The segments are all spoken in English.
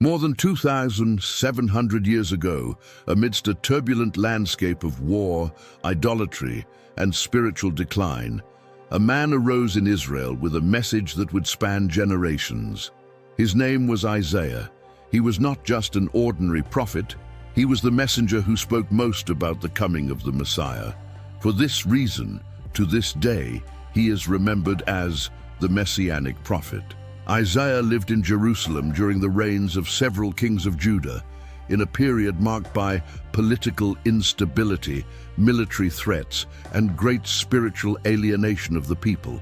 More than 2,700 years ago, amidst a turbulent landscape of war, idolatry, and spiritual decline, a man arose in Israel with a message that would span generations. His name was Isaiah. He was not just an ordinary prophet, he was the messenger who spoke most about the coming of the Messiah. For this reason, to this day, he is remembered as the Messianic prophet. Isaiah lived in Jerusalem during the reigns of several kings of Judah, in a period marked by political instability, military threats, and great spiritual alienation of the people.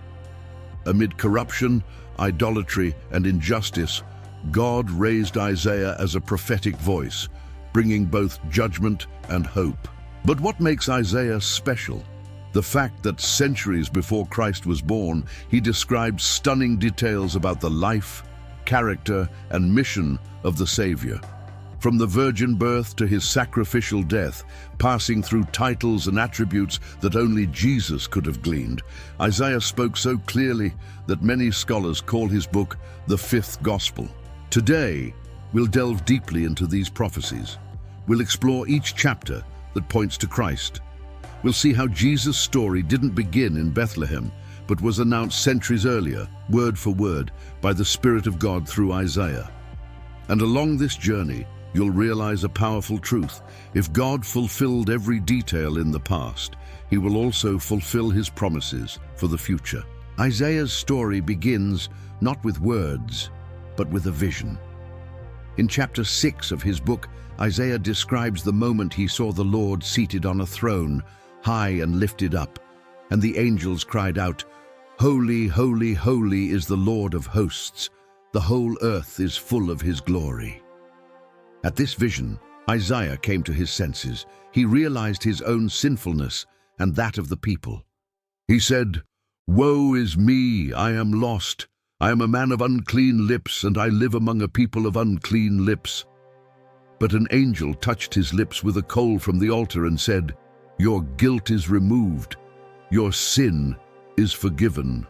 Amid corruption, idolatry, and injustice, God raised Isaiah as a prophetic voice, bringing both judgment and hope. But what makes Isaiah special? The fact that centuries before Christ was born, he described stunning details about the life, character, and mission of the Savior. From the virgin birth to his sacrificial death, passing through titles and attributes that only Jesus could have gleaned, Isaiah spoke so clearly that many scholars call his book the Fifth Gospel. Today, we'll delve deeply into these prophecies. We'll explore each chapter that points to Christ. We'll see how Jesus' story didn't begin in Bethlehem, but was announced centuries earlier, word for word, by the Spirit of God through Isaiah. And along this journey, you'll realize a powerful truth. If God fulfilled every detail in the past, he will also fulfill his promises for the future. Isaiah's story begins not with words, but with a vision. In chapter 6 of his book, Isaiah describes the moment he saw the Lord seated on a throne, high and lifted up, and the angels cried out, "Holy, holy, holy is the Lord of hosts. The whole earth is full of his glory." At this vision, Isaiah came to his senses. He realized his own sinfulness and that of the people. He said, "Woe is me, I am lost. I am a man of unclean lips, and I live among a people of unclean lips." But an angel touched his lips with a coal from the altar and said, "Your guilt is removed. Your sin is forgiven."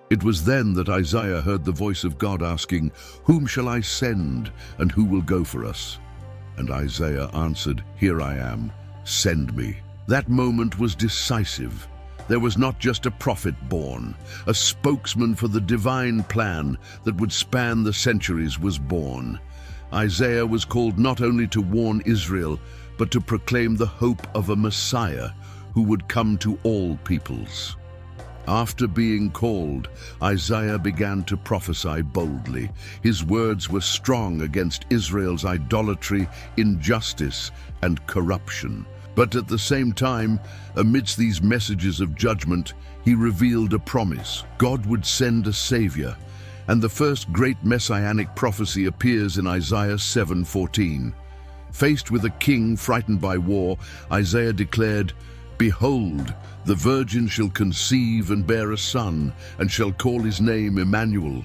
It was then that Isaiah heard the voice of God asking, "Whom shall I send, and who will go for us?" And Isaiah answered, "Here I am, send me." That moment was decisive. There was not just a prophet born, a spokesman for the divine plan that would span the centuries was born. Isaiah was called not only to warn Israel, but to proclaim the hope of a Messiah who would come to all peoples. After being called, Isaiah began to prophesy boldly. His words were strong against Israel's idolatry, injustice, and corruption. But at the same time, amidst these messages of judgment, he revealed a promise. God would send a Savior, and the first great messianic prophecy appears in Isaiah 7:14. Faced with a king frightened by war, Isaiah declared, "Behold, the virgin shall conceive and bear a son, and shall call his name Emmanuel."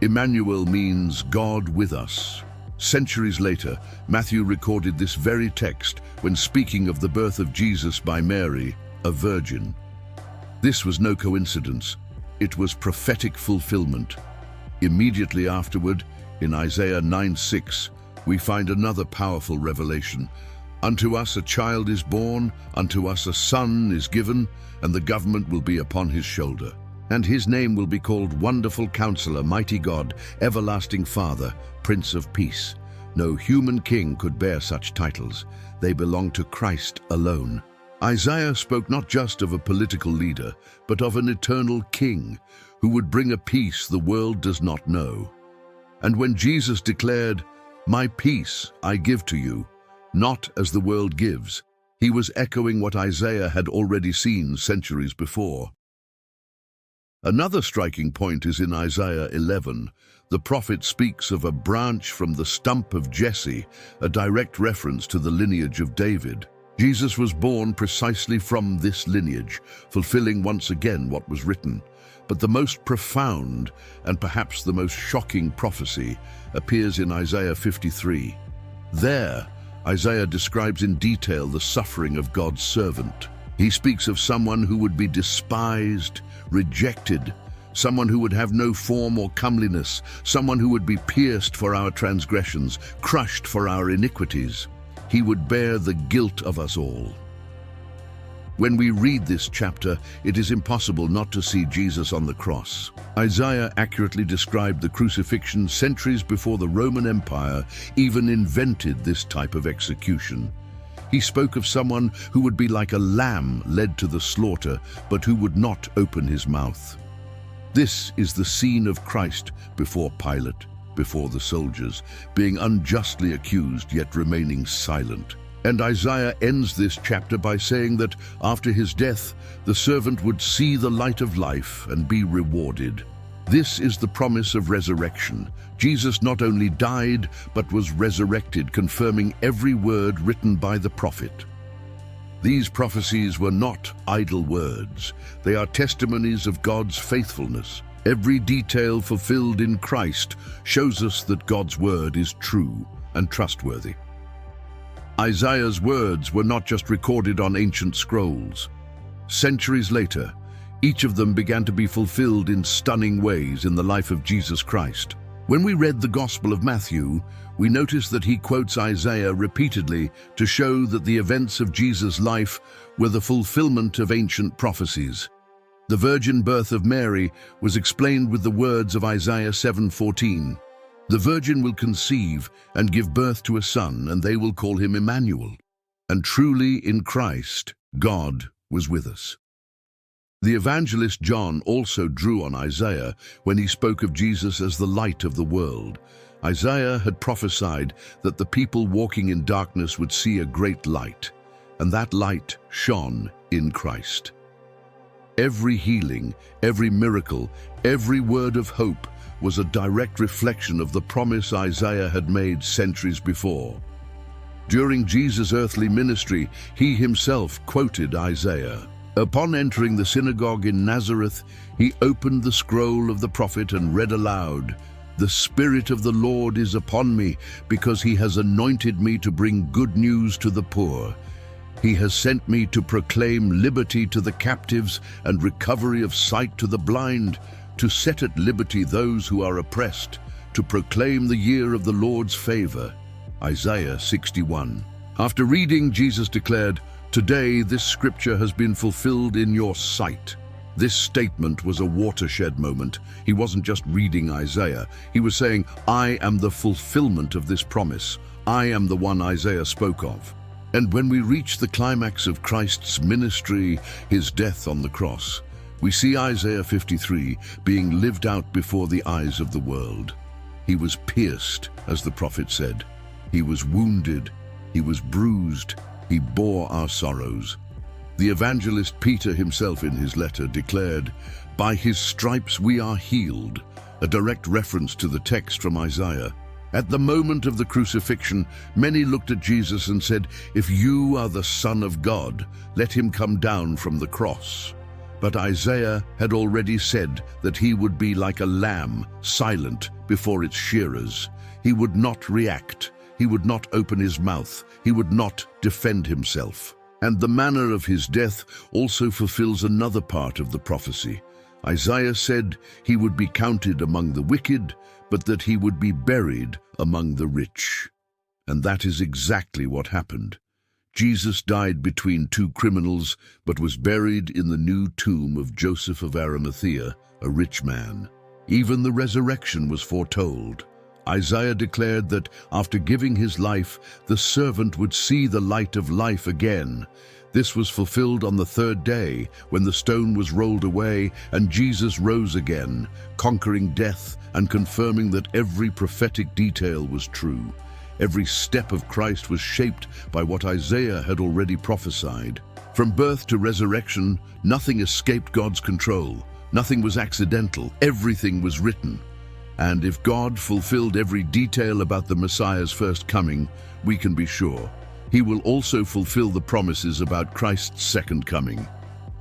Emmanuel means God with us. Centuries later, Matthew recorded this very text when speaking of the birth of Jesus by Mary, a virgin. This was no coincidence. It was prophetic fulfillment. Immediately afterward, in Isaiah 9:6, we find another powerful revelation. "Unto us a child is born, unto us a son is given, and the government will be upon his shoulder. And his name will be called Wonderful Counselor, Mighty God, Everlasting Father, Prince of Peace." No human king could bear such titles. They belong to Christ alone. Isaiah spoke not just of a political leader, but of an eternal king who would bring a peace the world does not know. And when Jesus declared, "My peace I give to you, not as the world gives," he was echoing what Isaiah had already seen centuries before. Another striking point is in Isaiah 11. The prophet speaks of a branch from the stump of Jesse, a direct reference to the lineage of David. Jesus was born precisely from this lineage, fulfilling once again what was written. But the most profound, and perhaps the most shocking prophecy, appears in Isaiah 53. There, Isaiah describes in detail the suffering of God's servant. He speaks of someone who would be despised, rejected, someone who would have no form or comeliness, someone who would be pierced for our transgressions, crushed for our iniquities. He would bear the guilt of us all. When we read this chapter, it is impossible not to see Jesus on the cross. Isaiah accurately described the crucifixion centuries before the Roman Empire even invented this type of execution. He spoke of someone who would be like a lamb led to the slaughter, but who would not open his mouth. This is the scene of Christ before Pilate, before the soldiers, being unjustly accused yet remaining silent. And Isaiah ends this chapter by saying that after his death, the servant would see the light of life and be rewarded. This is the promise of resurrection. Jesus not only died, but was resurrected, confirming every word written by the prophet. These prophecies were not idle words. They are testimonies of God's faithfulness. Every detail fulfilled in Christ shows us that God's word is true and trustworthy. Isaiah's words were not just recorded on ancient scrolls. Centuries later, each of them began to be fulfilled in stunning ways in the life of Jesus Christ. When we read the Gospel of Matthew, we notice that he quotes Isaiah repeatedly to show that the events of Jesus' life were the fulfillment of ancient prophecies. The virgin birth of Mary was explained with the words of Isaiah 7:14. The virgin will conceive and give birth to a son, and they will call him Emmanuel. And truly in Christ, God was with us. The evangelist John also drew on Isaiah when he spoke of Jesus as the light of the world. Isaiah had prophesied that the people walking in darkness would see a great light, and that light shone in Christ. Every healing, every miracle, every word of hope was a direct reflection of the promise Isaiah had made centuries before. During Jesus' earthly ministry, he himself quoted Isaiah. Upon entering the synagogue in Nazareth, he opened the scroll of the prophet and read aloud, "The Spirit of the Lord is upon me, because he has anointed me to bring good news to the poor. He has sent me to proclaim liberty to the captives and recovery of sight to the blind, to set at liberty those who are oppressed, to proclaim the year of the Lord's favor." Isaiah 61. After reading, Jesus declared, "Today this scripture has been fulfilled in your sight." This statement was a watershed moment. He wasn't just reading Isaiah. He was saying, "I am the fulfillment of this promise. I am the one Isaiah spoke of." And when we reach the climax of Christ's ministry, his death on the cross, we see Isaiah 53 being lived out before the eyes of the world. He was pierced, as the prophet said. He was wounded. He was bruised. He bore our sorrows. The evangelist Peter himself in his letter declared, "By his stripes we are healed," a direct reference to the text from Isaiah. At the moment of the crucifixion, many looked at Jesus and said, "If you are the Son of God, let him come down from the cross." But Isaiah had already said that he would be like a lamb, silent before its shearers. He would not react. He would not open his mouth. He would not defend himself. And the manner of his death also fulfills another part of the prophecy. Isaiah said he would be counted among the wicked, but that he would be buried among the rich. And that is exactly what happened. Jesus died between two criminals, but was buried in the new tomb of Joseph of Arimathea, a rich man. Even the resurrection was foretold. Isaiah declared that after giving his life, the servant would see the light of life again. This was fulfilled on the third day, when the stone was rolled away and Jesus rose again, conquering death and confirming that every prophetic detail was true. Every step of Christ was shaped by what Isaiah had already prophesied. From birth to resurrection, nothing escaped God's control. Nothing was accidental. Everything was written. And if God fulfilled every detail about the Messiah's first coming, we can be sure he will also fulfill the promises about Christ's second coming.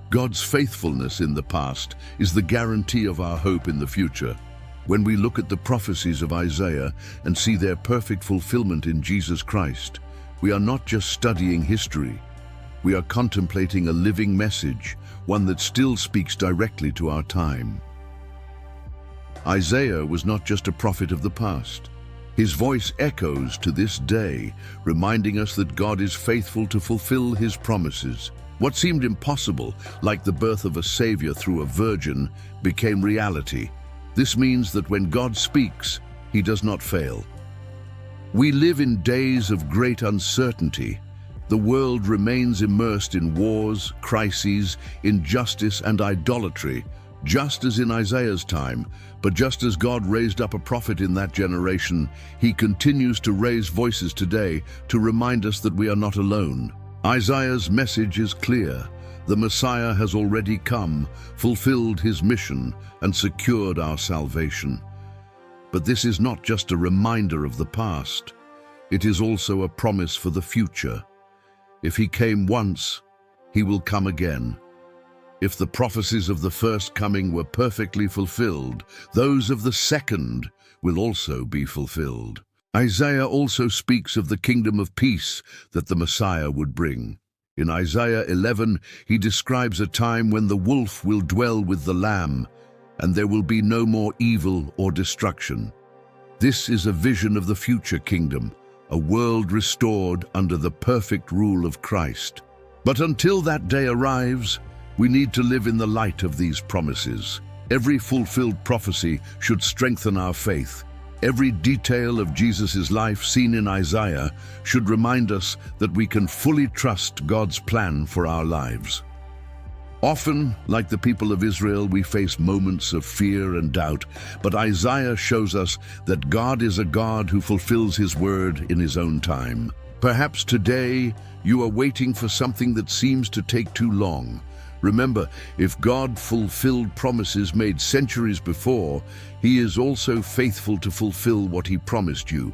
God's faithfulness in the past is the guarantee of our hope in the future. When we look at the prophecies of Isaiah and see their perfect fulfillment in Jesus Christ, we are not just studying history. We are contemplating a living message, one that still speaks directly to our time. Isaiah was not just a prophet of the past. His voice echoes to this day, reminding us that God is faithful to fulfill his promises. What seemed impossible, like the birth of a savior through a virgin, became reality. This means that when God speaks, he does not fail. We live in days of great uncertainty. The world remains immersed in wars, crises, injustice, and idolatry, just as in Isaiah's time. But just as God raised up a prophet in that generation, he continues to raise voices today to remind us that we are not alone. Isaiah's message is clear. The Messiah has already come, fulfilled his mission, and secured our salvation. But this is not just a reminder of the past. It is also a promise for the future. If he came once, he will come again. If the prophecies of the first coming were perfectly fulfilled, those of the second will also be fulfilled. Isaiah also speaks of the kingdom of peace that the Messiah would bring. In Isaiah 11, he describes a time when the wolf will dwell with the lamb, and there will be no more evil or destruction. This is a vision of the future kingdom, a world restored under the perfect rule of Christ. But until that day arrives, we need to live in the light of these promises. Every fulfilled prophecy should strengthen our faith. Every detail of Jesus' life seen in Isaiah should remind us that we can fully trust God's plan for our lives. Often, like the people of Israel, we face moments of fear and doubt, but Isaiah shows us that God is a God who fulfills his word in his own time. Perhaps today you are waiting for something that seems to take too long. Remember, if God fulfilled promises made centuries before, he is also faithful to fulfill what he promised you.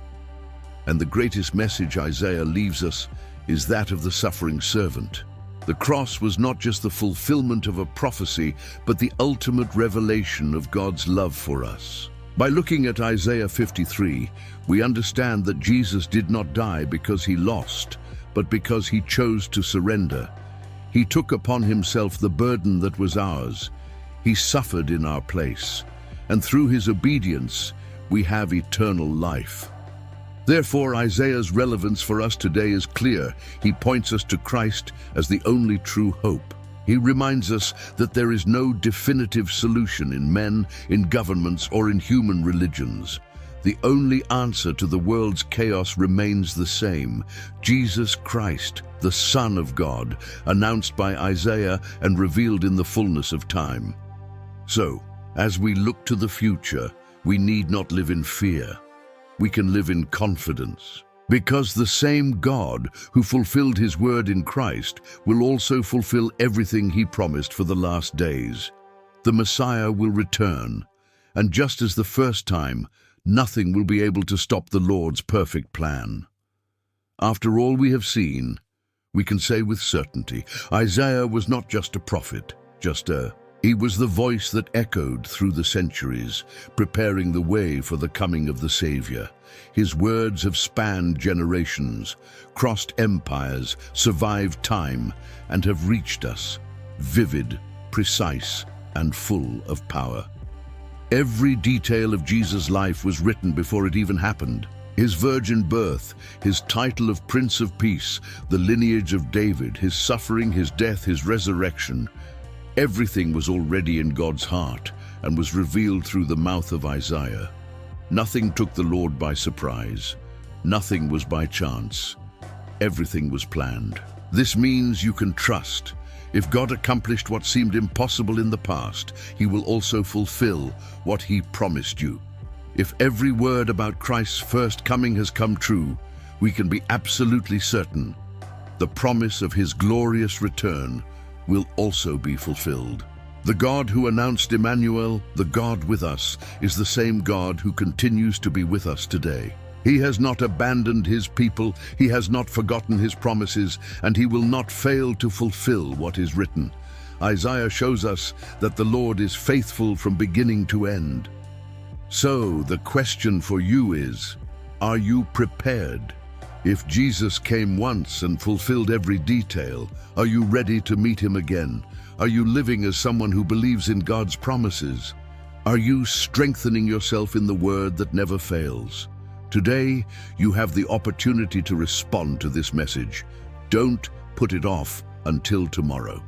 And the greatest message Isaiah leaves us is that of the suffering servant. The cross was not just the fulfillment of a prophecy, but the ultimate revelation of God's love for us. By looking at Isaiah 53, we understand that Jesus did not die because he lost, but because he chose to surrender. He took upon himself the burden that was ours. He suffered in our place, and through his obedience, we have eternal life. Therefore, Isaiah's relevance for us today is clear. He points us to Christ as the only true hope. He reminds us that there is no definitive solution in men, in governments, or in human religions. The only answer to the world's chaos remains the same: Jesus Christ, the Son of God, announced by Isaiah and revealed in the fullness of time. So, as we look to the future, we need not live in fear. We can live in confidence, because the same God who fulfilled his word in Christ will also fulfill everything he promised for the last days. The Messiah will return, and just as the first time, nothing will be able to stop the Lord's perfect plan. After all we have seen, we can say with certainty, Isaiah was not just a prophet, he was the voice that echoed through the centuries, preparing the way for the coming of the Savior. His words have spanned generations, crossed empires, survived time, and have reached us, vivid, precise, and full of power. Every detail of Jesus' life was written before it even happened. His virgin birth, his title of Prince of Peace, the lineage of David, his suffering, his death, his resurrection. Everything was already in God's heart and was revealed through the mouth of Isaiah. Nothing took the Lord by surprise. Nothing was by chance. Everything was planned. This means you can trust. If God accomplished what seemed impossible in the past, he will also fulfill what he promised you. If every word about Christ's first coming has come true, we can be absolutely certain the promise of his glorious return will also be fulfilled. The God who announced Emmanuel, the God with us, is the same God who continues to be with us today. He has not abandoned his people, he has not forgotten his promises, and he will not fail to fulfill what is written. Isaiah shows us that the Lord is faithful from beginning to end. So the question for you is, are you prepared? If Jesus came once and fulfilled every detail, are you ready to meet him again? Are you living as someone who believes in God's promises? Are you strengthening yourself in the word that never fails? Today, you have the opportunity to respond to this message. Don't put it off until tomorrow.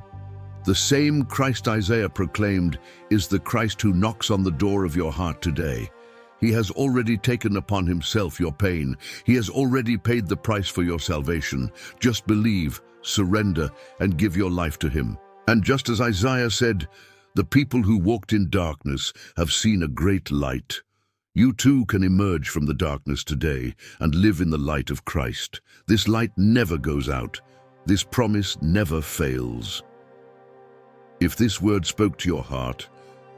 The same Christ Isaiah proclaimed is the Christ who knocks on the door of your heart today. He has already taken upon himself your pain. He has already paid the price for your salvation. Just believe, surrender, and give your life to him. And just as Isaiah said, the people who walked in darkness have seen a great light. You too can emerge from the darkness today and live in the light of Christ. This light never goes out. This promise never fails. If this word spoke to your heart,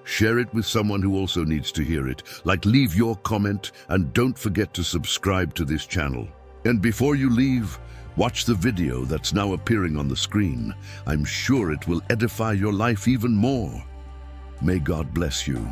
share it with someone who also needs to hear it. Leave your comment and don't forget to subscribe to this channel. And before you leave, watch the video that's now appearing on the screen. I'm sure it will edify your life even more. May God bless you.